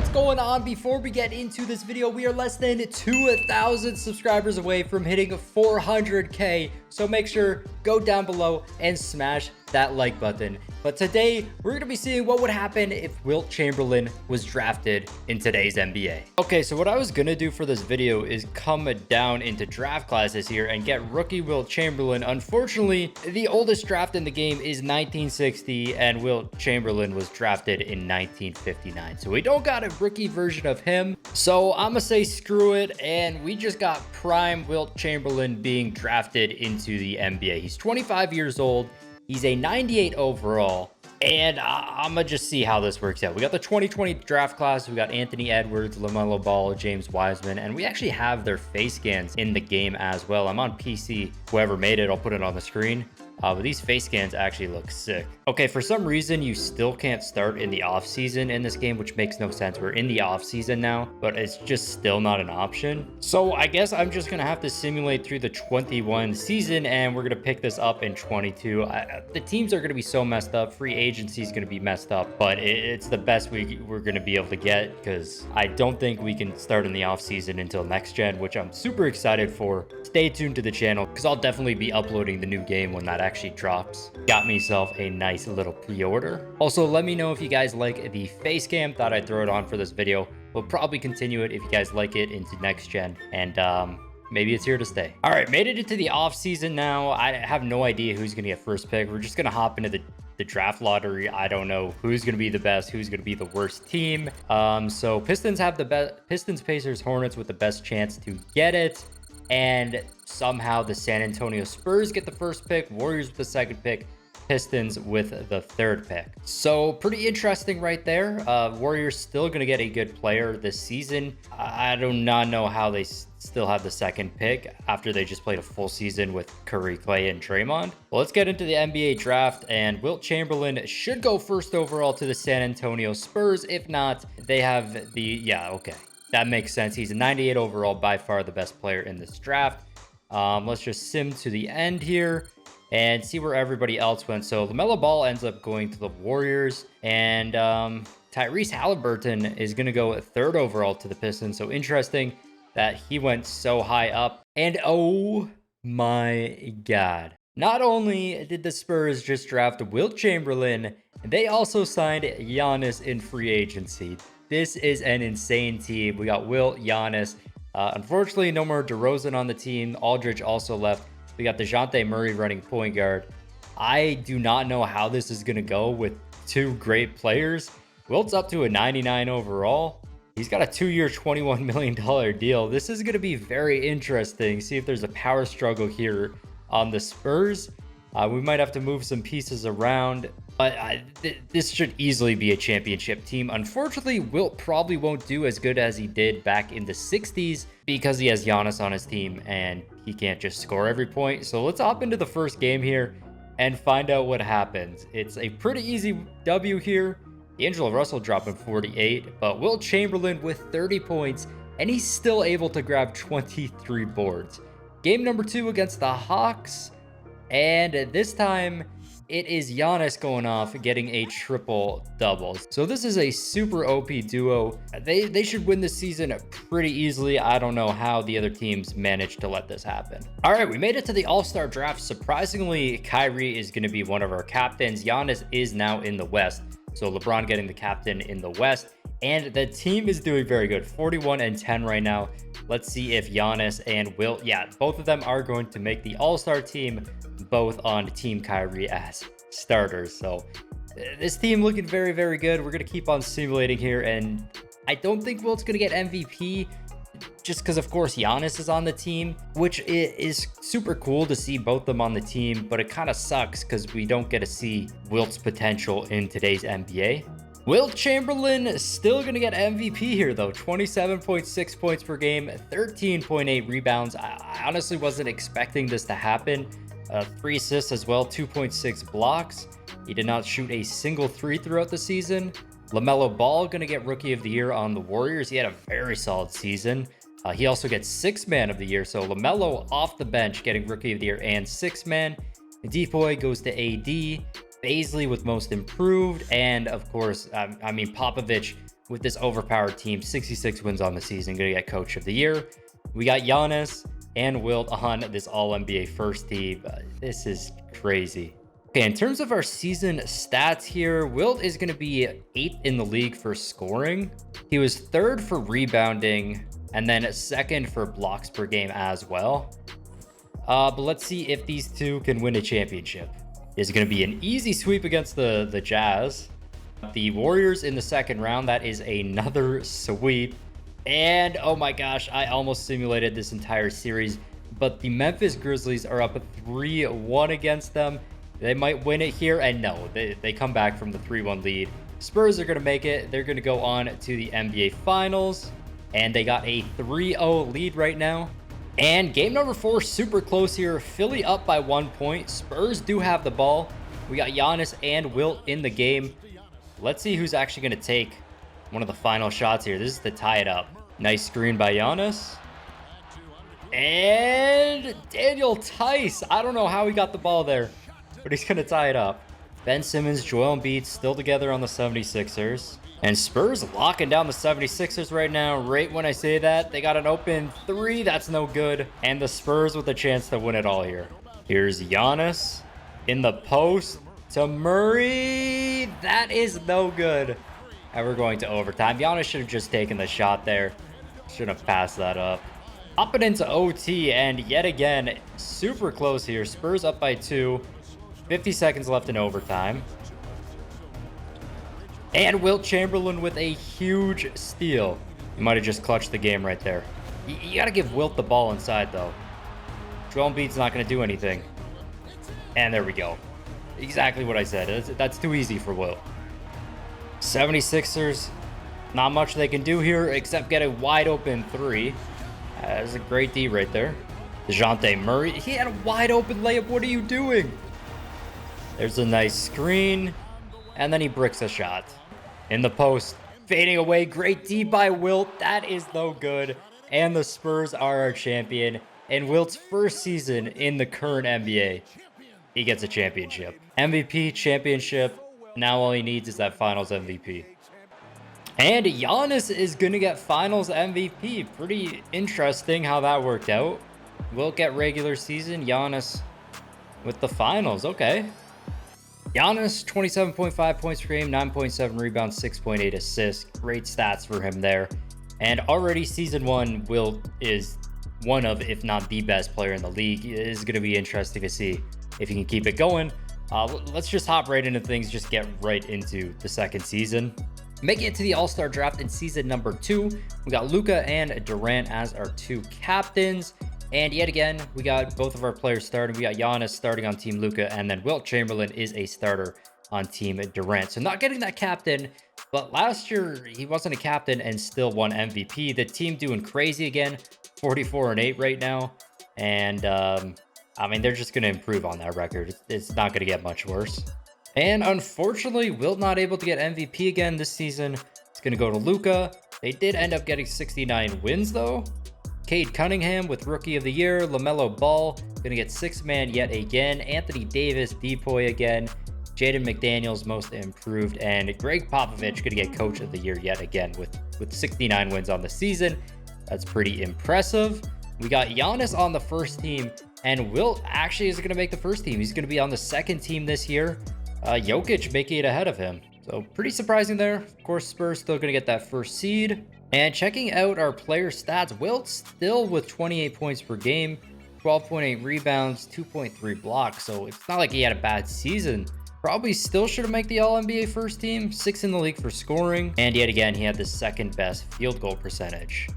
what's going on? Before we get into this video, we are less than 2,000 subscribers away from hitting 400k, so make sure go down below and smash that like button. But today we're going to be seeing what would happen if Wilt Chamberlain was drafted in today's NBA. Okay, so what I was going to do for this video is come down into draft classes here and get rookie Wilt Chamberlain. Unfortunately, the oldest draft in the game is 1960 and Wilt Chamberlain was drafted in 1959, so we don't got a rookie version of him. So I'm gonna say screw it, and we just got prime Wilt Chamberlain being drafted into the NBA. He's 25 years old. He's a 98 overall, and I'm gonna just see how this works out. We got the 2020 draft class. We got Anthony Edwards, LaMelo Ball, James Wiseman, and we actually have their face scans in the game as well. I'm on PC. Whoever made it, I'll put it on the screen. But these face scans actually look sick. Okay, for some reason, you still can't start in the off season in this game, which makes no sense. We're in the off season now, but it's just still not an option. So I guess I'm just gonna have to simulate through the 21 season, and we're gonna pick this up in 22. The teams are gonna be so messed up. Free agency is gonna be messed up, but it's the best we're gonna be able to get, because I don't think we can start in the off season until next gen, which I'm super excited for. Stay tuned to the channel, because I'll definitely be uploading the new game when that actually drops. Got myself a nice little pre-order. Also, let me know if you guys like the face cam. Thought I'd throw it on for this video. We'll probably continue it if you guys like it into next gen, and maybe it's here to stay. All right, made it into the off season now. I have no idea who's gonna get first pick. We're just gonna hop into the draft lottery. I don't know who's gonna be the best, who's gonna be the worst team. So Pistons have the best. Pistons, Pacers, Hornets with the best chance to get it. And somehow the San Antonio Spurs get the first pick, Warriors with the second pick, Pistons with the third pick. So pretty interesting right there. Warriors still going to get a good player this season. I do not know how they still have the second pick after they just played a full season with Curry, Clay, and Draymond. Well, let's get into the NBA draft, and Wilt Chamberlain should go first overall to the San Antonio Spurs. If not, they have the, yeah, okay. That makes sense. He's a 98 overall, by far the best player in this draft. Let's just sim to the end here and see where everybody else went. So LaMelo Ball ends up going to the Warriors, and Tyrese Halliburton is going to go third overall to the Pistons. So interesting that he went so high up. And oh my God. Not only did the Spurs just draft Wilt Chamberlain, they also signed Giannis in free agency. This is an insane team. We got Wilt, Giannis. Unfortunately, no more DeRozan on the team. Aldridge also left. We got DeJounte Murray running point guard. I do not know how this is going to go with two great players. Wilt's up to a 99 overall. He's got a 2-year, $21 million deal. This is going to be very interesting. See if there's a power struggle here on the Spurs. We might have to move some pieces around, but this should easily be a championship team. Unfortunately, Wilt probably won't do as good as he did back in the 60s because he has Giannis on his team and he can't just score every point. So let's hop into the first game here and find out what happens. It's a pretty easy W here. D'Angelo Russell dropping 48, but Wilt Chamberlain with 30 points, and he's still able to grab 23 boards. Game number 2 against the Hawks. And this time, it is Giannis going off, getting a triple-double. So this is a super OP duo. They should win this season pretty easily. I don't know how the other teams managed to let this happen. All right, we made it to the All-Star draft. Surprisingly, Kyrie is going to be one of our captains. Giannis is now in the West. So LeBron getting the captain in the West. And the team is doing very good. 41-10 right now. Let's see if Giannis and Wilt, yeah, both of them are going to make the All-Star team, both on Team Kyrie as starters. So this team looking very, very good. We're going to keep on simulating here. And I don't think Wilt's going to get MVP just because, of course, Giannis is on the team, which is super cool to see both of them on the team. But it kind of sucks because we don't get to see Wilt's potential in today's NBA. Wilt Chamberlain is still going to get MVP here, though. 27.6 points per game, 13.8 rebounds. I honestly wasn't expecting this to happen. 3 assists as well, 2.6 blocks. He did not shoot a single 3 throughout the season. LaMelo Ball going to get Rookie of the Year on the Warriors. He had a very solid season. He also gets 6th Man of the Year. So LaMelo off the bench getting Rookie of the Year and 6th Man. Defoe goes to AD. Baisley with Most Improved, and of course, I mean, Popovich with this overpowered team, 66 wins on the season, gonna get coach of the year. We got Giannis and Wilt on this all-NBA first team. This is crazy. Okay, in terms of our season stats here, Wilt is going to be 8th in the league for scoring. He was 3rd for rebounding and then 2nd for blocks per game as well. But let's see if these two can win a championship. It's going to be an easy sweep against the Jazz. The Warriors in the 2nd round, that is another sweep. And oh my gosh, I almost simulated this entire series, but the Memphis Grizzlies are up 3-1 against them. They might win it here, and no, they come back from the 3-1 lead. Spurs are going to make it. They're going to go on to the NBA Finals, and they got a 3-0 lead right now. And game number 4, super close here. Philly up by 1 point. Spurs do have the ball. We got Giannis and Wilt in the game. Let's see who's actually going to take one of the final shots here. This is to tie it up. Nice screen by Giannis. And Daniel Tice. I don't know how he got the ball there, but he's going to tie it up. Ben Simmons, Joel Embiid still together on the 76ers. And Spurs locking down the 76ers right now. Right when I say that, they got an open 3. That's no good. And the Spurs with a chance to win it all here. Here's Giannis in the post to Murray. That is no good. And we're going to overtime. Giannis should have just taken the shot there. Should have passed that up. Up and into OT, and yet again, super close here. Spurs up by 2. 50 seconds left in overtime. And Wilt Chamberlain with a huge steal. He might have just clutched the game right there. You got to give Wilt the ball inside, though. Joel Embiid's not going to do anything. And there we go. Exactly what I said. That's too easy for Wilt. 76ers, not much they can do here except get a wide open 3. That's a great D right there. DeJounte Murray, he had a wide open layup. What are you doing? There's a nice screen, and then he bricks a shot. In the post, fading away. Great D by Wilt. That is no good. And the Spurs are our champion. In Wilt's first season in the current NBA, he gets a championship. MVP, championship. Now all he needs is that Finals MVP. And Giannis is going to get Finals MVP. Pretty interesting how that worked out. Wilt get regular season. Giannis with the Finals. Okay. Giannis, 27.5 points per game, 9.7 rebounds, 6.8 assists. Great stats for him there. And already season 1, Wilt is one of, if not the best player in the league. It is going to be interesting to see if he can keep it going. Let's just hop right into things, just get right into the second season. Making it to the All-Star draft in season number 2, we got Luka and Durant as our 2 captains. And yet again, we got both of our players starting. We got Giannis starting on Team Luka, and then Wilt Chamberlain is a starter on Team Durant. So not getting that captain, but last year he wasn't a captain and still won MVP. The team doing crazy again, 44-8 right now. And I mean, they're just going to improve on that record. It's not going to get much worse. And unfortunately, Wilt not able to get MVP again this season. It's going to go to Luka. They did end up getting 69 wins though. Cade Cunningham with Rookie of the Year. LaMelo Ball going to get 6th man yet again. Anthony Davis, Depoy again. Jaden McDaniels, Most Improved. And Greg Popovich going to get Coach of the Year yet again with 69 wins on the season. That's pretty impressive. We got Giannis on the first team. And Wilt actually is going to make the first team. He's going to be on the second team this year. Jokic making it ahead of him. So pretty surprising there. Of course, Spurs still going to get that first seed. And checking out our player stats, Wilt still with 28 points per game, 12.8 rebounds, 2.3 blocks. So it's not like he had a bad season. Probably still should have made the All-NBA first team, 6th in the league for scoring. And yet again, he had the 2nd best field goal percentage.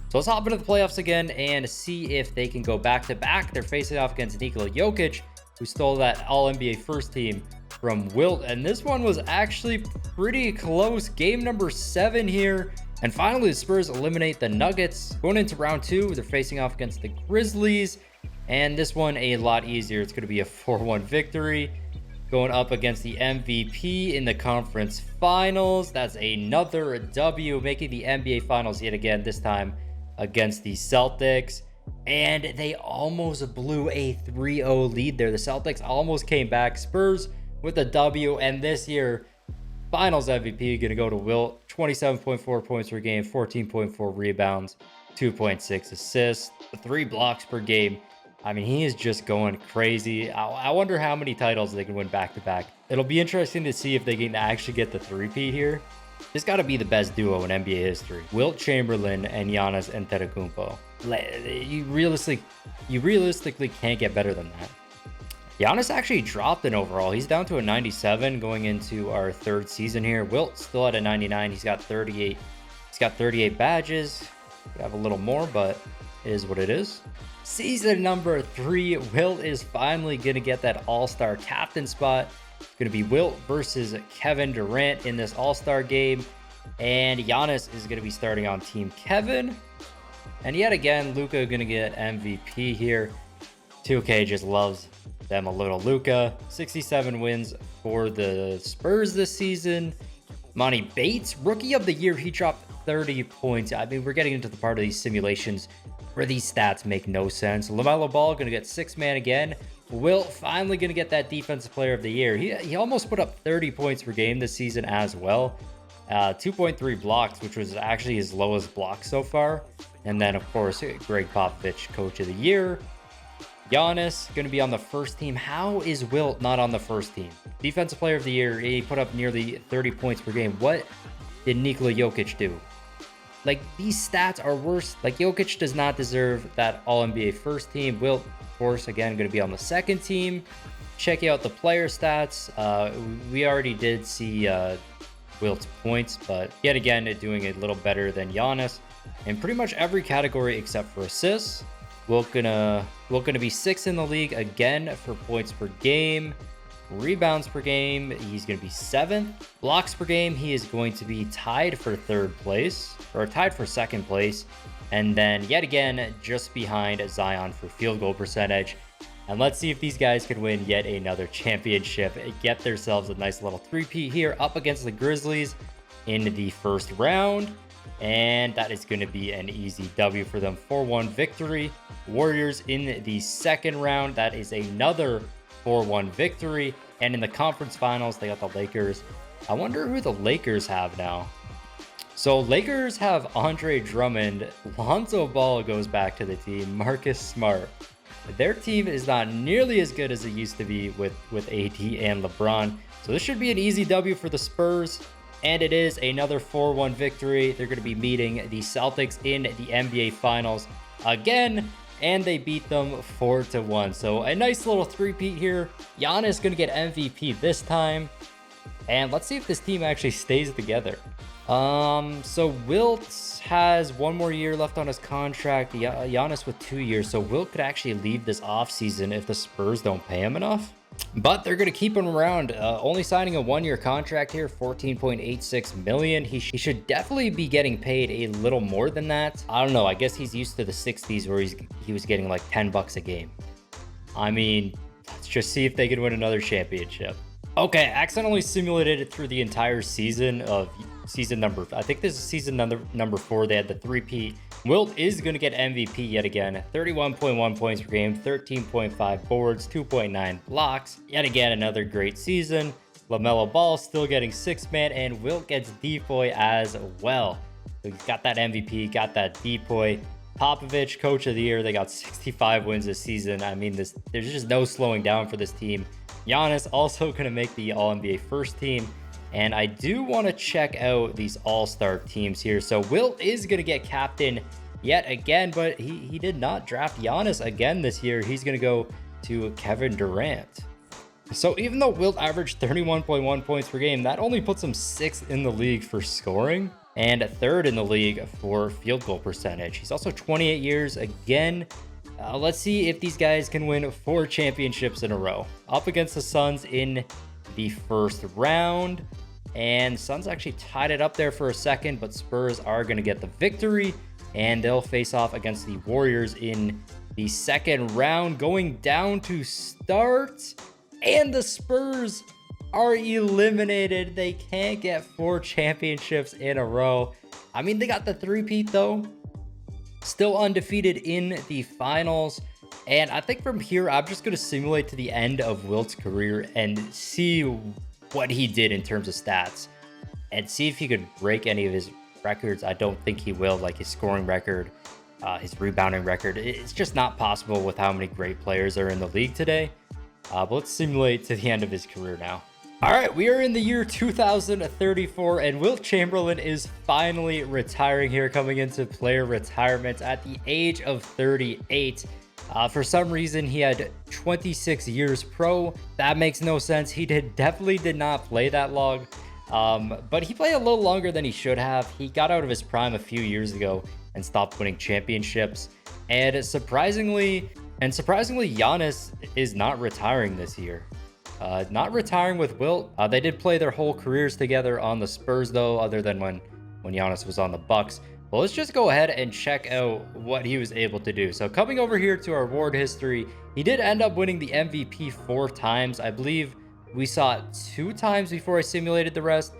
So let's hop into the playoffs again and see if they can go back-to-back. They're facing off against Nikola Jokic, who stole that All-NBA first team from Wilt. And this one was actually pretty close. Game number 7 here. And finally, the Spurs eliminate the Nuggets. Going into round 2, they're facing off against the Grizzlies. And this one a lot easier. It's going to be a 4-1 victory. Going up against the MVP in the conference finals. That's another W, making the NBA finals yet again, this time against the Celtics. And they almost blew a 3-0 lead there. The Celtics almost came back. Spurs with a W. And this year, Finals MVP going to go to Wilt. 27.4 points per game, 14.4 rebounds, 2.6 assists, 3 blocks per game. I mean, he is just going crazy. I wonder how many titles they can win back-to-back. It'll be interesting to see if they can actually get the three-peat here. This got to be the best duo in NBA history. Wilt Chamberlain and Giannis Antetokounmpo. You realistically can't get better than that. Giannis actually dropped an overall. He's down to a 97 going into our 3rd season here. Wilt still at a 99. He's got 38. He's got 38 badges. We have a little more, but it is what it is. Season number 3, Wilt is finally going to get that all-star captain spot. It's going to be Wilt versus Kevin Durant in this all-star game. And Giannis is going to be starting on Team Kevin. And yet again, Luka going to get MVP here. 2K just loves them a little Luka. 67 wins for the Spurs this season. Monty Bates, Rookie of the Year, he dropped 30 points. I mean, we're getting into the part of these simulations where these stats make no sense. LaMelo Ball going to get 6-man again. Wilt finally going to get that Defensive Player of the Year. He almost put up 30 points per game this season as well. 2.3 blocks, which was actually his lowest block so far. And then, of course, Greg Popovich, Coach of the Year. Giannis going to be on the first team. How is Wilt not on the first team? Defensive Player of the Year, he put up nearly 30 points per game. What did Nikola Jokic do? Like, these stats are worse. Like, Jokic does not deserve that All-NBA first team. Wilt, of course, again, going to be on the second team. Check out the player stats. We already did see Wilt's points, but yet again, doing a little better than Giannis in pretty much every category except for assists. Wilt gonna be 6th in the league again for points per game. Rebounds per game, he's going to be 7th. Blocks per game, he is going to be tied for 3rd place, or tied for 2nd place. And then yet again, just behind Zion for field goal percentage. And let's see if these guys can win yet another championship, get themselves a nice little three-peat here up against the Grizzlies in the first round. And that is going to be an easy W for them. 4-1 victory. Warriors in the second round. That is another 4-1 victory. And in the conference finals, they got the Lakers. I wonder who the Lakers have now. So Lakers have Andre Drummond. Lonzo Ball goes back to the team. Marcus Smart. Their team is not nearly as good as it used to be with AD and LeBron. So this should be an easy W for the Spurs. And it is another 4-1 victory. They're going to be meeting the Celtics in the NBA Finals again. And they beat them 4-1. So a nice little three-peat here. Giannis going to get MVP this time. And let's see if this team actually stays together. So Wilt has 1 more year left on his contract. Giannis with 2 years. So Wilt could actually leave this offseason if the Spurs don't pay him enough. But they're going to keep him around, only signing a 1-year contract here, $14.86 million. He should definitely be getting paid a little more than that. I don't know. I guess he's used to the 60s where he was getting like $10 a game. I mean, let's just see if they can win another championship. Okay, accidentally simulated it through the entire season of season number. I think this is season number 4. They had the three-peat. Wilt is going to get MVP yet again. 31.1 points per game, 13.5 boards, 2.9 blocks. Yet again, another great season. LaMelo Ball still getting 6-man, and Wilt gets Depoy as well. So he's got that MVP, got that Depoy. Popovich, Coach of the Year. They got 65 wins this season. I mean, there's just no slowing down for this team. Giannis also going to make the All-NBA first team. And I do want to check out these all-star teams here. So Wilt is going to get captain yet again, but he did not draft Giannis again this year. He's going to go to Kevin Durant. So even though Wilt averaged 31.1 points per game, that only puts him 6th in the league for scoring and 3rd in the league for field goal percentage. He's also 28 years again. Let's see if these guys can win 4 championships in a row. Up against the Suns in the first round. And Suns actually tied it up there for a second, but Spurs are going to get the victory. And they'll face off against the Warriors in the second round, going down to start. And the Spurs are eliminated. They can't get 4 championships in a row. I mean, they got the three-peat though. Still undefeated in the finals. And I think from here, I'm just going to simulate to the end of Wilt's career and see what he did in terms of stats. and see if he could break any of his records. I don't think he will, like his scoring record, his rebounding record. It's just not possible with how many great players are in the league today. But let's simulate to the end of his career now. All right, we are in the year 2034, and Wilt Chamberlain is finally retiring here, coming into player retirement at the age of 38. For some reason, he had 26 years pro. That makes no sense. He definitely did not play that long, but he played a little longer than he should have. He got out of his prime a few years ago and stopped winning championships. And surprisingly, Giannis is not retiring this year. Not retiring with Wilt. They did play their whole careers together on the Spurs, though, other than when Giannis was on the Bucks. Well, let's just go ahead and check out what he was able to do. So coming over here to our award history, he did end up winning the MVP 4 times. I believe we saw it 2 times before I simulated the rest.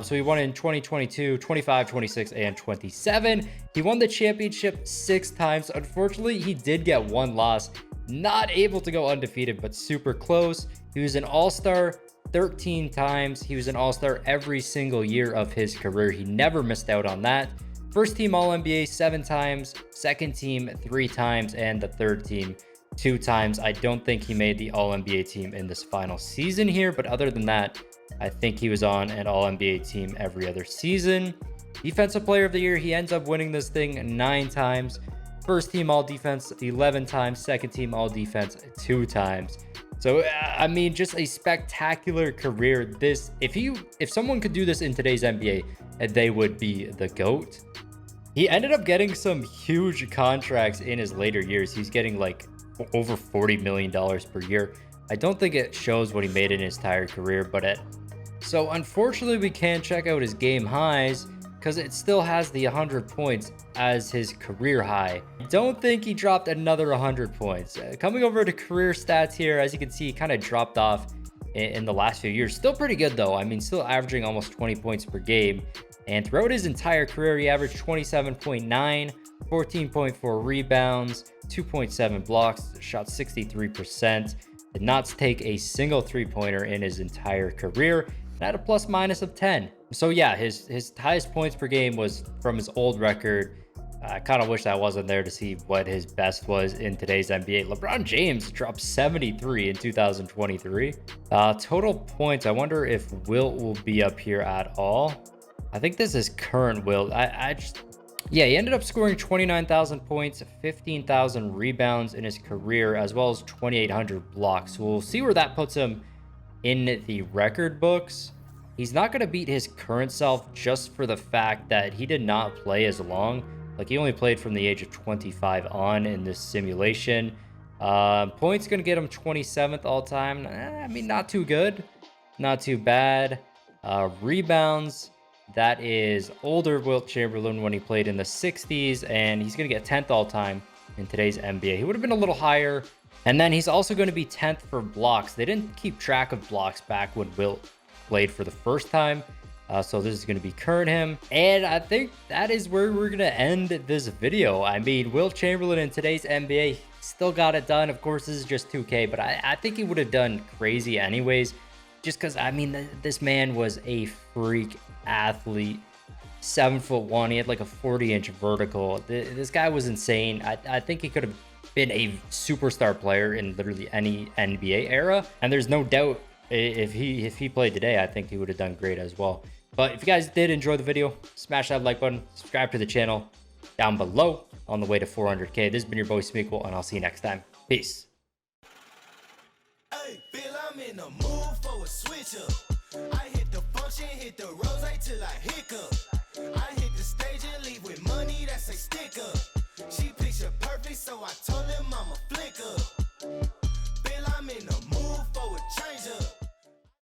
So he won in 2022, 25, 26, and 27. He won the championship 6 times. Unfortunately, he did get 1 loss. Not able to go undefeated, but super close. He was an all-star 13 times. He was an all-star every single year of his career. He never missed out on that. First team All-NBA 7 times, second team 3 times, and the third team 2 times. I don't think he made the All-NBA team in this final season here, but other than that, I think he was on an All-NBA team every other season. Defensive Player of the Year, he ends up winning this thing 9 times. First team All-Defense 11 times, second team All-Defense 2 times. So, I mean, just a spectacular career. If someone could do this in today's NBA, they would be the GOAT. He ended up getting some huge contracts in his later years. He's getting like over $40 million per year. I don't think it shows what he made in his entire career, but so unfortunately we can't check out his game highs because it still has the 100 points as his career high. I don't think he dropped another 100 points. Coming over to career stats here, as you can see, he kind of dropped off in the last few years. Still pretty good though. I mean, still averaging almost 20 points per game. And throughout his entire career, he averaged 27.9, 14.4 rebounds, 2.7 blocks, shot 63%. Did not take a single three-pointer in his entire career, and had a plus-minus of 10. So yeah, his highest points per game was from his old record. I kind of wish I wasn't there to see what his best was in today's NBA. LeBron James dropped 73 in 2023. Total points, I wonder if Wilt will be up here at all. I think this is current Wilt. Yeah, he ended up scoring 29,000 points, 15,000 rebounds in his career, as well as 2,800 blocks. So we'll see where that puts him in the record books. He's not going to beat his current self just for the fact that he did not play as long. Like, he only played from the age of 25 on in this simulation. Points going to get him 27th all time. I mean, not too good. Not too bad. Rebounds. That is older Wilt Chamberlain when he played in the 60s, and he's going to get 10th all time in today's NBA. He would have been a little higher. And then he's also going to be 10th for blocks. They didn't keep track of blocks back when Wilt played for the first time. So this is going to be current him. And I think that is where we're going to end this video. I mean, Wilt Chamberlain in today's NBA still got it done. Of course, this is just 2K, but I think he would have done crazy anyways. Just because, I mean, this man was a freak athlete. 7'1". He had like a 40-inch vertical. This guy was insane. I think he could have been a superstar player in literally any NBA era. And there's no doubt if he played today, I think he would have done great as well. But if you guys did enjoy the video, smash that like button, subscribe to the channel down below on the way to 400K. This has been your boy Smequle, and I'll see you next time. Peace. Hey, Bill, I'm in the mood for a switch up. I hit the function, hit the rose till I hiccup. I hit the stage and leave with money that's a stick up. She picture perfect, so I told her